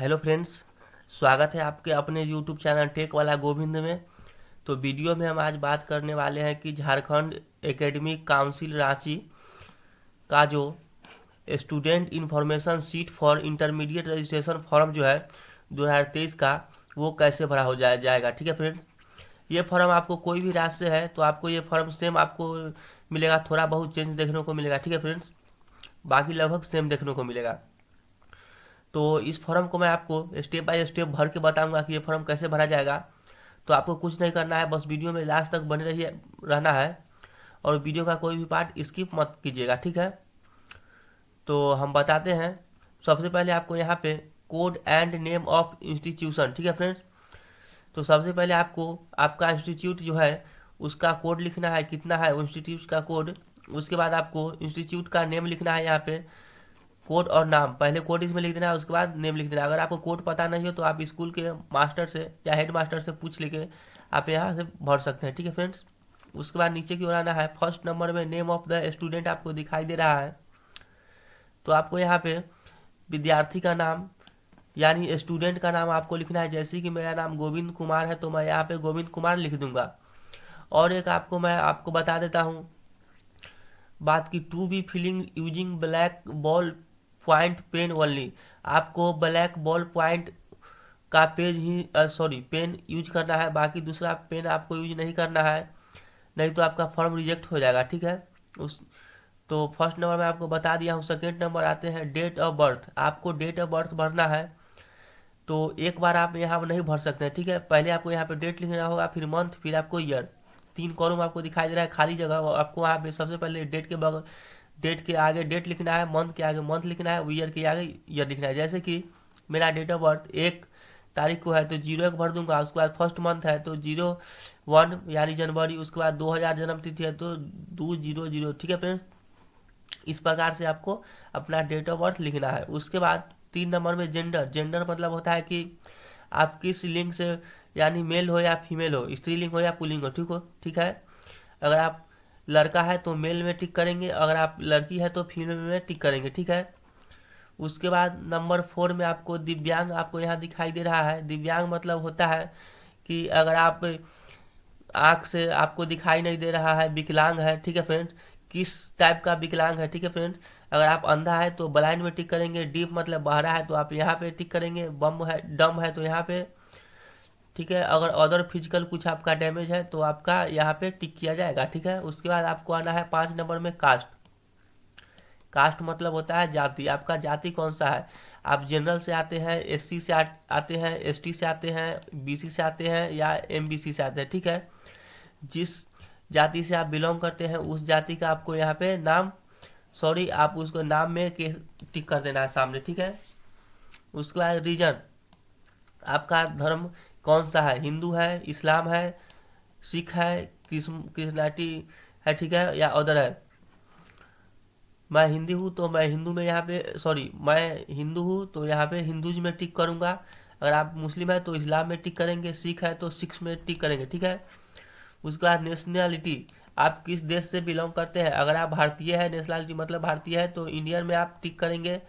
Hello friends, स्वागत है आपके अपने यूट्यूब चैनल टेक वाला गोविंद में। तो वीडियो में हम आज बात करने वाले हैं कि झारखंड एकेडमिक काउंसिल रांची का जो student information seat for intermediate registration form जो है 2023 का, वो कैसे भरा हो जाएगा। ठीक है फ्रेंड्स, ये फॉर्म आपको कोई भी राज्य से है तो आपको ये फॉर्म सेम आपको मिलेगा, थोड़ा बहुत चेंज देखने को मिलेगा। ठीक है फ्रेंड्स, बाकी लगभग सेम देखने को मिलेगा। तो इस फॉर्म को मैं आपको स्टेप बाय स्टेप भर के बताऊंगा कि ये फॉर्म कैसे भरा जाएगा। तो आपको कुछ नहीं करना है, बस वीडियो में लास्ट तक बने रहिए रहना है और वीडियो का कोई भी पार्ट स्किप मत कीजिएगा। ठीक है, तो हम बताते हैं। सबसे पहले आपको यहाँ पे code and name of institution, ठीक है फ्रेंड्स। तो सबसे पहले आपको आपका इंस्टीट्यूट जो है उसका कोड लिखना है, कितना है वो इंस्टीट्यूट का कोड। उसके बाद आपको इंस्टीट्यूट का नेम लिखना है, यहाँ पे कोड और नाम, पहले कोड इसमें लिख देना है, उसके बाद नेम लिख देना है। अगर आपको कोड पता नहीं हो तो आप स्कूल के मास्टर से या हेड मास्टर से पूछ लेके आप यहाँ से भर सकते हैं। ठीक है फ्रेंड्स, उसके बाद नीचे की ओर आना है। फर्स्ट नंबर में नेम ऑफ द स्टूडेंट आपको दिखाई दे रहा है, तो आपको यहाँ पे विद्यार्थी का नाम यानी स्टूडेंट का नाम आपको लिखना है। जैसे कि मेरा नाम गोविंद कुमार है तो मैं यहाँ पे गोविंद कुमार लिख दूंगा। और एक मैं आपको बता देता हूँ बात की, to be filling using black ball point pen only. आपको ब्लैक बॉल पॉइंट का पेज ही पेन यूज करना है, बाकी दूसरा पेन आपको यूज नहीं करना है, नहीं तो आपका फॉर्म रिजेक्ट हो जाएगा। ठीक है, उस तो फर्स्ट नंबर में आपको बता दिया हूँ। सेकेंड नंबर आते हैं डेट ऑफ बर्थ, आपको डेट ऑफ बर्थ भरना है। तो एक बार आप यहाँ नहीं भर सकते हैं। ठीक है, पहले आपको यहाँ पे डेट लिखना होगा, फिर मंथ, फिर आपको ईयर। तीन कॉलम आपको दिखाई दे रहा है खाली जगह, आपको वहाँ पे सबसे पहले डेट के बगल, डेट के आगे डेट लिखना है, मंथ के आगे मंथ लिखना है, ईयर के आगे ईयर लिखना है। जैसे कि मेरा डेट ऑफ बर्थ 1 तारीख को है तो 01 भर दूंगा। उसके बाद फर्स्ट मंथ है तो 01 यानी जनवरी। उसके बाद 2000 जन्म तिथि है तो 200। ठीक है फ्रेंड्स, इस प्रकार से आपको अपना डेट ऑफ बर्थ लिखना है। उसके बाद 3 नंबर में जेंडर, जेंडर मतलब होता है कि आप किस लिंग से, यानी मेल हो या फीमेल हो, स्त्रीलिंग हो या पुल्लिंग हो। ठीक है, अगर आप लड़का है तो मेल में टिक करेंगे, अगर आप लड़की है तो फीमेल में टिक करेंगे। ठीक है, उसके बाद नंबर 4 में आपको दिव्यांग आपको यहाँ दिखाई दे रहा है। दिव्यांग मतलब होता है कि अगर आप आँख से आपको दिखाई नहीं दे रहा है, विकलांग है। ठीक है फ्रेंड्स, किस टाइप का विकलांग है। ठीक है फ्रेंड्स, अगर आप अंधा है तो ब्लाइंड में टिक करेंगे, डीफ मतलब बहरा है तो आप यहाँ पे टिक करेंगे, बम है डम है तो यहाँ पे। ठीक है, अगर अदर फिजिकल कुछ आपका डैमेज है तो आपका यहाँ पे टिक किया जाएगा। ठीक है, उसके बाद आपको आना है 5 नंबर में कास्ट। कास्ट मतलब होता है जाति, आपका जाति कौन सा है। आप जनरल से आते हैं, एससी से आते हैं, एसटी से आते हैं, बीसी से आते हैं या एमबीसी से आते हैं। ठीक है, जिस जाति से आप बिलोंग करते हैं उस जाति का आपको यहाँ पे नाम, आप उसको नाम में के टिक कर देना है सामने। ठीक है, उसके बाद रीजन, आपका धर्म कौन सा है, हिंदू है, इस्लाम है, सिख है, क्रिश्चियनिटी है, ठीक है, या अदर है। मैं हिंदी हूँ तो मैं हिंदू में यहाँ पे मैं हिंदू हूँ तो यहाँ पे हिंदूज में टिक करूँगा। अगर आप मुस्लिम है तो इस्लाम में टिक करेंगे, सिख है तो सिक्स में टिक करेंगे। ठीक है, उसके बाद नेशनैलिटी, आप किस देश से बिलोंग करते हैं। अगर आप भारतीय है, नेशनैलिटी मतलब भारतीय है तो इंडियन में आप टिक करेंगे,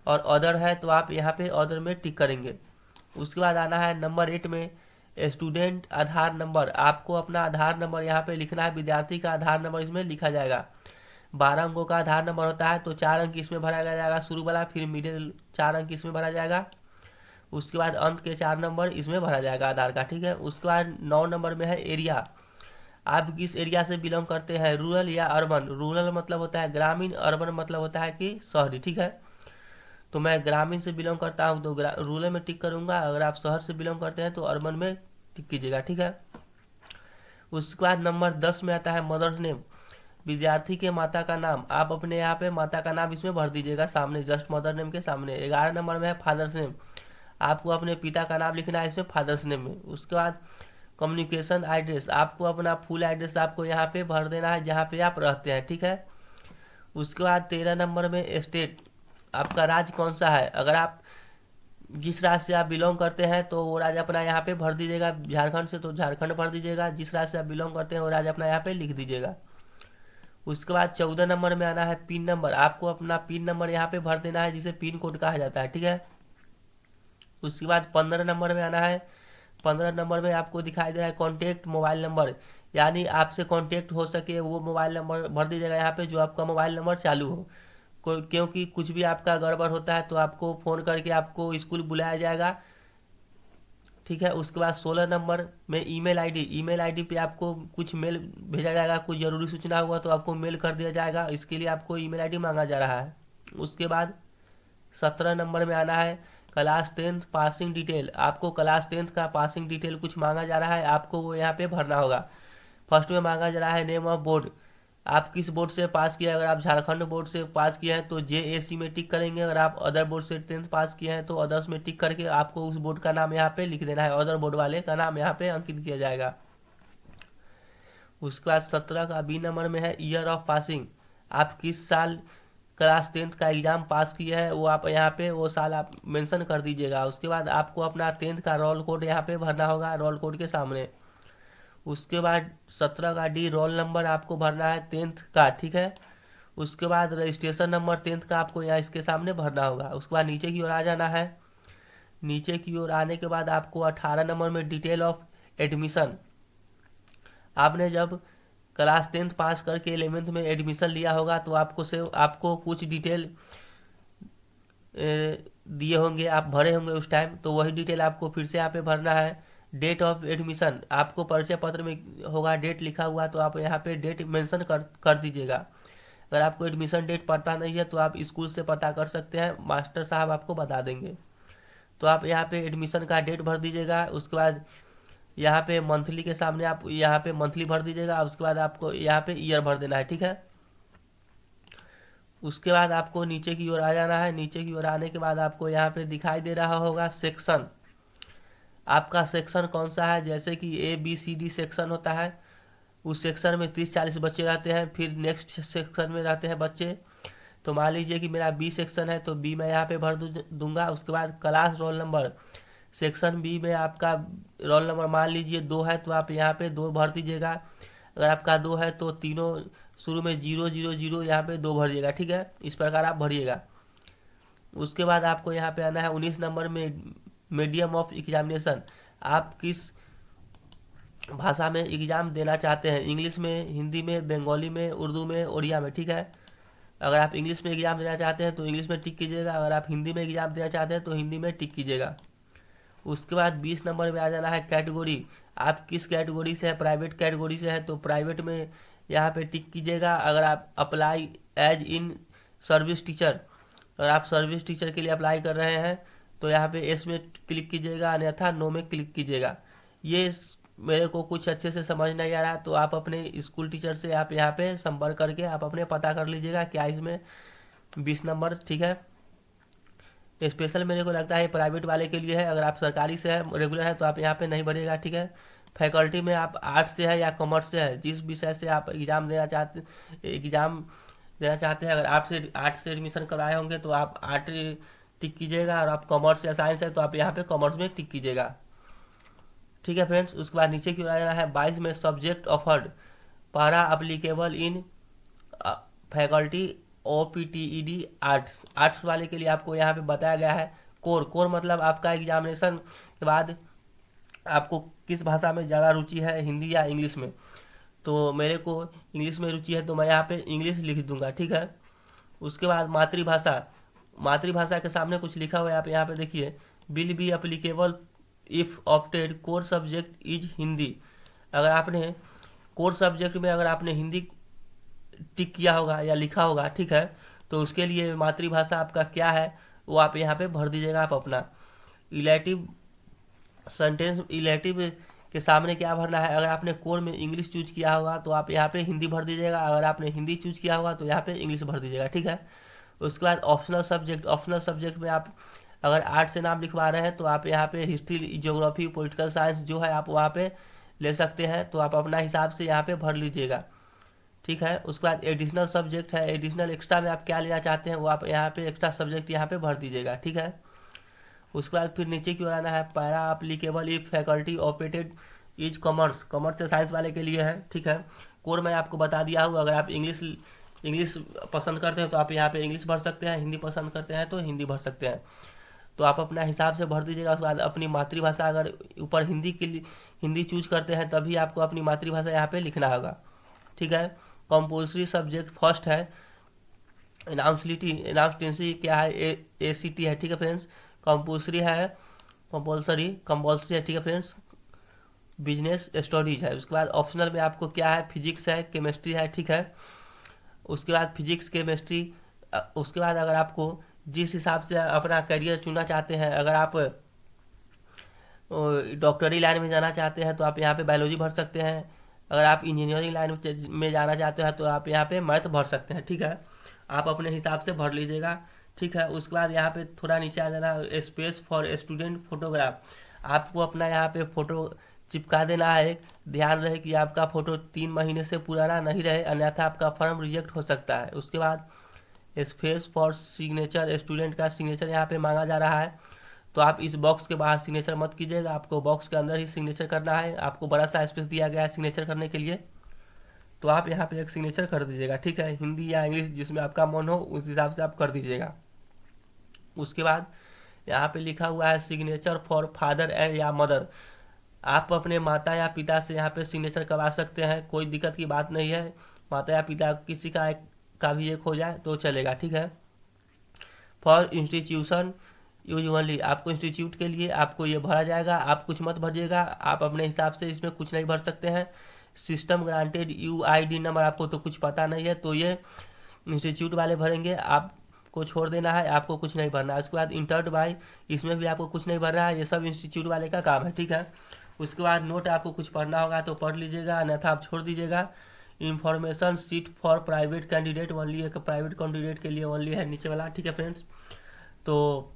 और अदर है तो आप यहाँ पे अदर में टिक करेंगे। उसके बाद आना है नंबर 8 में स्टूडेंट आधार नंबर, आपको अपना आधार नंबर यहाँ पे लिखना है। विद्यार्थी का आधार नंबर इसमें लिखा जाएगा। 12 अंकों का आधार नंबर होता है तो 4 अंक इसमें भरा जाएगा शुरू वाला, फिर मिडिल 4 अंक इसमें भरा जाएगा, उसके बाद अंत के 4 नंबर इसमें भरा जाएगा आधार का। ठीक है, उसके बाद 9 नंबर में है एरिया, आप किस एरिया से बिलोंग करते हैं, रूरल या अर्बन। रूरल मतलब होता है ग्रामीण, अर्बन मतलब होता है कि शहरी। ठीक है, तो मैं ग्रामीण से बिलोंग करता हूँ तो रूरल में टिक करूँगा, अगर आप शहर से बिलोंग करते हैं तो अर्बन में टिक कीजिएगा। ठीक है, उसके बाद नंबर 10 में आता है मदर्स नेम, विद्यार्थी के माता का नाम, आप अपने यहाँ पे माता का नाम इसमें भर दीजिएगा सामने, जस्ट मदर नेम के सामने। 11 नंबर में है फादर्स नेम, आपको अपने पिता का नाम लिखना है इसमें फादर्स नेम में। उसके बाद कम्युनिकेशन एड्रेस, आपको अपना फुल एड्रेस आपको यहाँ पे भर देना है जहाँ पे आप रहते हैं। ठीक है, उसके बाद 13 नंबर में स्टेट, आपका राज्य कौन सा है। अगर आप जिस राज्य से आप बिलोंग करते हैं तो वो राज्य अपना यहाँ पे भर दीजिएगा, झारखंड से तो झारखंड भर दीजिएगा, जिस राज्य से आप बिलोंग करते हैं वो राज्य अपना यहाँ पे लिख दीजिएगा। उसके बाद 14 नंबर में आना है पिन नंबर, आपको अपना पिन नंबर यहाँ पे भर देना है जिसे पिन कोड कहा जाता है। ठीक है, उसके बाद 15 नंबर में आना है। 15 नंबर में आपको दिखाई दे रहा है कॉन्टैक्ट मोबाइल नंबर, यानी आपसे कॉन्टैक्ट हो सके वो मोबाइल नंबर भर दीजिएगा यहाँ पे जो आपका मोबाइल नंबर चालू हो। क्योंकि कुछ भी आपका गड़बड़ होता है तो आपको फ़ोन करके आपको स्कूल बुलाया जाएगा। ठीक है, उसके बाद 16 नंबर में ईमेल आईडी पे आपको कुछ मेल भेजा जाएगा, कुछ ज़रूरी सूचना हुआ तो आपको मेल कर दिया जाएगा, इसके लिए आपको ईमेल आईडी मांगा जा रहा है। उसके बाद 17 नंबर में आना है क्लास 10th पासिंग डिटेल, आपको क्लास 10th का पासिंग डिटेल कुछ मांगा जा रहा है, आपको वो यहाँ पे भरना होगा। फर्स्ट में मांगा जा रहा है नेम ऑफ बोर्ड, आप किस बोर्ड से पास किए हैं। अगर आप झारखंड बोर्ड से पास किए हैं तो JAC में टिक करेंगे, अगर आप अदर बोर्ड से 10th पास किए हैं तो अदर्स में टिक करके आपको उस बोर्ड का नाम यहाँ पे लिख देना है, अदर बोर्ड वाले का नाम यहाँ पे अंकित किया जाएगा। उसके बाद 17 का B नंबर में है ईयर ऑफ पासिंग, आप किस साल क्लास 10th का एग्ज़ाम पास किए हैं वो आप यहाँ पे वो साल आप मेंशन कर दीजिएगा। उसके बाद आपको अपना 10th का रोल कोड यहाँ पे भरना होगा रोल कोड के सामने। उसके बाद 17 का D रोल नंबर आपको भरना है 10th का, ठीक है। उसके बाद रजिस्ट्रेशन नंबर 10th का आपको यहाँ इसके सामने भरना होगा। उसके बाद नीचे की ओर आ जाना है। नीचे की ओर आने के बाद आपको 18 नंबर में डिटेल ऑफ एडमिशन, आपने जब क्लास 10th पास करके 11th में एडमिशन लिया होगा तो आपको कुछ डिटेल दिए होंगे, आप भरे होंगे उस टाइम, तो वही डिटेल आपको फिर से यहाँ पे भरना है। डेट ऑफ एडमिशन, आपको परिचय पत्र में होगा डेट लिखा हुआ तो आप यहाँ पे डेट मेंशन कर दीजिएगा। अगर आपको एडमिशन डेट पता नहीं है तो आप स्कूल से पता कर सकते हैं, मास्टर साहब आपको बता देंगे। तो आप यहाँ पे एडमिशन का डेट भर दीजिएगा। उसके बाद यहाँ पे मंथली के सामने आप यहाँ पे मंथली भर दीजिएगा। उसके बाद आपको यहाँ पे ईयर भर देना है, ठीक है। उसके बाद आपको नीचे की ओर आ जाना है। नीचे की ओर आने के बाद आपको यहाँ पे दिखाई दे रहा होगा सेक्शन, आपका सेक्शन कौन सा है। जैसे कि ABCD सेक्शन होता है, उस सेक्शन में 30-40 बच्चे रहते हैं, फिर नेक्स्ट सेक्शन में रहते हैं बच्चे। तो मान लीजिए कि मेरा B सेक्शन है तो B मैं यहाँ पे भर दूंगा। उसके बाद class roll number, section B में आपका रोल नंबर मान लीजिए 2 है तो आप यहाँ पे 2 भर दीजिएगा। अगर आपका 2 है तो तीनों शुरू में 000 यहाँ पे 2 भरिएगा, ठीक है। इस प्रकार आप भरिएगा। उसके बाद आपको यहाँ पे आना है 19 नंबर में मीडियम ऑफ एग्जामिनेशन, आप किस भाषा में एग्ज़ाम देना चाहते हैं, इंग्लिश में, हिंदी में, बंगाली में, उर्दू में, उड़िया में, ठीक है। अगर आप इंग्लिश में एग्ज़ाम देना चाहते हैं तो इंग्लिश में टिक कीजिएगा, अगर आप हिंदी में एग्ज़ाम देना चाहते हैं तो हिंदी में टिक कीजिएगा। उसके बाद 20 नंबर में आ जाना है कैटेगरी, आप किस कैटेगरी से है, प्राइवेट कैटेगरी से है तो प्राइवेट में यहाँ पे टिक कीजिएगा। अगर आप apply as in service teacher, अगर आप सर्विस टीचर के लिए अप्लाई कर रहे हैं तो यहाँ पे एस में क्लिक कीजिएगा, अन्यथा नो में क्लिक कीजिएगा। ये मेरे को कुछ अच्छे से समझ नहीं आ रहा तो आप अपने स्कूल टीचर से आप यहाँ पे संपर्क करके आप अपने पता कर लीजिएगा क्या इसमें 20 नंबर, ठीक है। स्पेशल मेरे को लगता है प्राइवेट वाले के लिए है, अगर आप सरकारी से है रेगुलर है तो आप यहाँ पे नहीं भरिएगा, ठीक है। फैकल्टी में आप आर्ट्स से है या कॉमर्स से है, जिस विषय से आप एग्ज़ाम देना चाहते हैं, अगर आर्ट्स से एडमिशन कराए होंगे तो आप आर्ट टिक कीजिएगा, और आप कॉमर्स या साइंस है तो आप यहाँ पे कॉमर्स में टिक कीजिएगा, ठीक है फ्रेंड्स। उसके बाद नीचे की ओर आ जाना है 22 में सब्जेक्ट ऑफर्ड, पारा अप्लीकेबल इन फैकल्टी OPTED आर्ट्स वाले के लिए आपको यहाँ पे बताया गया है कोर मतलब आपका एग्जामिनेशन के बाद आपको किस भाषा में ज़्यादा रुचि है, हिंदी या इंग्लिश में। तो मेरे को इंग्लिश में रुचि है तो मैं यहाँ पे इंग्लिश लिख दूंगा, ठीक है। उसके बाद मातृभाषा के सामने कुछ लिखा हुआ है, आप यहाँ पे देखिए, will be applicable if opted core subject is Hindi. अगर आपने कोर सब्जेक्ट में अगर आपने हिंदी टिक किया होगा या लिखा होगा, ठीक है, तो उसके लिए मातृभाषा आपका क्या है वो आप यहाँ पे भर दीजिएगा। आप अपना इलेक्टिव के सामने क्या भरना है, अगर आपने कोर में इंग्लिश चूज किया होगा तो आप यहाँ पे हिंदी भर दीजिएगा, अगर आपने हिंदी चूज किया होगा तो यहाँ पे इंग्लिश भर दीजिएगा, ठीक है। उसके बाद ऑप्शनल सब्जेक्ट में आप अगर आर्ट्स से नाम लिखवा रहे हैं तो आप यहाँ पे हिस्ट्री, ज्योग्राफी, पॉलिटिकल साइंस जो है आप वहाँ पे ले सकते हैं, तो आप अपना हिसाब से यहाँ पे भर लीजिएगा, ठीक है। उसके बाद एडिशनल सब्जेक्ट है, एडिशनल एक्स्ट्रा में आप क्या लेना चाहते हैं वो आप यहाँ पे एक्स्ट्रा सब्जेक्ट यहाँ पे भर दीजिएगा, ठीक है। उसके बाद फिर नीचे की ओर आना है para applicable if faculty operated is commerce से साइंस वाले के लिए है, ठीक है। कोर मैं आपको बता दिया हूँ, अगर आप इंग्लिश पसंद करते हैं तो आप यहाँ पे इंग्लिश भर सकते हैं, हिंदी पसंद करते हैं तो हिंदी भर सकते हैं। तो आप अपना हिसाब से भर दीजिएगा। उसके बाद अपनी मातृभाषा, अगर ऊपर हिंदी के लिए हिंदी चूज करते हैं तभी आपको अपनी मातृभाषा यहाँ पे लिखना होगा, ठीक है। कंपल्सरी सब्जेक्ट फर्स्ट है इनाउंसलिटी क्या है, ACT है, ठीक है फ्रेंड्स। कंपल्सरी है, कंपल्सरी है, ठीक है फ्रेंड्स। बिजनेस स्टडीज है। उसके बाद ऑप्शनल में आपको क्या है, फिजिक्स है, केमिस्ट्री है, ठीक है। उसके बाद फिजिक्स केमिस्ट्री, उसके बाद अगर आपको जिस हिसाब से अपना करियर चुनना चाहते हैं, अगर आप डॉक्टरी लाइन में जाना चाहते हैं तो आप यहाँ पे बायोलॉजी भर सकते हैं। अगर आप इंजीनियरिंग लाइन में जाना चाहते हैं तो आप यहाँ पे मैथ भर सकते हैं, ठीक है। आप अपने हिसाब से भर लीजिएगा, ठीक है। उसके बाद यहाँ पे थोड़ा नीचे आ जाना, स्पेस फॉर स्टूडेंट फोटोग्राफ। आपको अपना यहाँ पे फ़ोटो चिपका देना है। ध्यान रहे कि आपका फ़ोटो 3 महीने से पुराना नहीं रहे, अन्यथा आपका फॉर्म रिजेक्ट हो सकता है। उसके बाद स्पेस फॉर सिग्नेचर, स्टूडेंट का सिग्नेचर यहाँ पे मांगा जा रहा है, तो आप इस बॉक्स के बाहर सिग्नेचर मत कीजिएगा, आपको बॉक्स के अंदर ही सिग्नेचर करना है। आपको बड़ा सा स्पेस दिया गया है सिग्नेचर करने के लिए, तो आप यहाँ पे एक सिग्नेचर कर दीजिएगा, ठीक है। हिंदी या इंग्लिश जिसमें आपका मन हो उस हिसाब से आप कर दीजिएगा। उसके बाद यहाँ पे लिखा हुआ है सिग्नेचर फॉर फादर एंड या मदर। आप अपने माता या पिता से यहाँ पे सिग्नेचर करवा सकते हैं, कोई दिक्कत की बात नहीं है। माता या पिता किसी का भी एक हो जाए तो चलेगा, ठीक है। फॉर इंस्टीट्यूशन यूजुअली, आपको इंस्टीट्यूट के लिए आपको ये भरा जाएगा, आप कुछ मत भरिएगा, आप अपने हिसाब से इसमें कुछ नहीं भर सकते हैं। सिस्टम ग्रांटेड UID नंबर आपको तो कुछ पता नहीं है, तो ये इंस्टीट्यूट वाले भरेंगे, आपको छोड़ देना है, आपको कुछ नहीं भरना है। उसके बाद इंटर्ड बाई, इसमें भी आपको कुछ नहीं भरना है, ये सब इंस्टीट्यूट वाले का काम है, ठीक है। उसके बाद नोट आपको कुछ पढ़ना होगा तो पढ़ लीजिएगा, अन्यथा आप छोड़ दीजिएगा। Information seat for private candidate only, एक प्राइवेट कैंडिडेट के लिए ओनली है नीचे वाला, ठीक है फ्रेंड्स। तो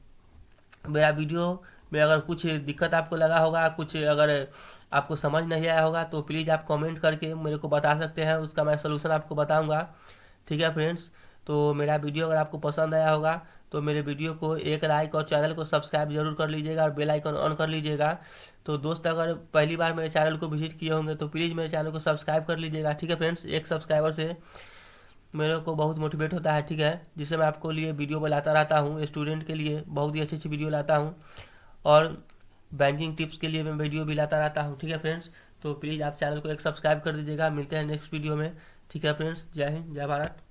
मेरा वीडियो में अगर कुछ दिक्कत आपको लगा होगा, कुछ अगर आपको समझ नहीं आया होगा तो प्लीज़ आप कमेंट करके मेरे को बता सकते हैं, उसका मैं सलूशन आपको बताऊंगा, ठीक है फ्रेंड्स। तो मेरा वीडियो अगर आपको पसंद आया होगा तो मेरे वीडियो को एक लाइक और चैनल को सब्सक्राइब जरूर कर लीजिएगा और बेल आइकन ऑन कर लीजिएगा। तो दोस्त अगर पहली बार मेरे चैनल को विजिट किए होंगे तो प्लीज़ मेरे चैनल को सब्सक्राइब कर लीजिएगा, ठीक है फ्रेंड्स। एक सब्सक्राइबर से मेरे को बहुत मोटिवेट होता है, ठीक है, जिससे मैं आपको लिए वीडियो बनाता रहता हूँ, स्टूडेंट के लिए बहुत ही अच्छी अच्छी वीडियो लाता हूँ और बैंकिंग टिप्स के लिए मैं वीडियो भी लाता रहता हूँ, ठीक है फ्रेंड्स। तो प्लीज़ आप चैनल को एक सब्सक्राइब कर दीजिएगा। मिलते हैं नेक्स्ट वीडियो में, ठीक है फ्रेंड्स। जय हिंद, जय भारत।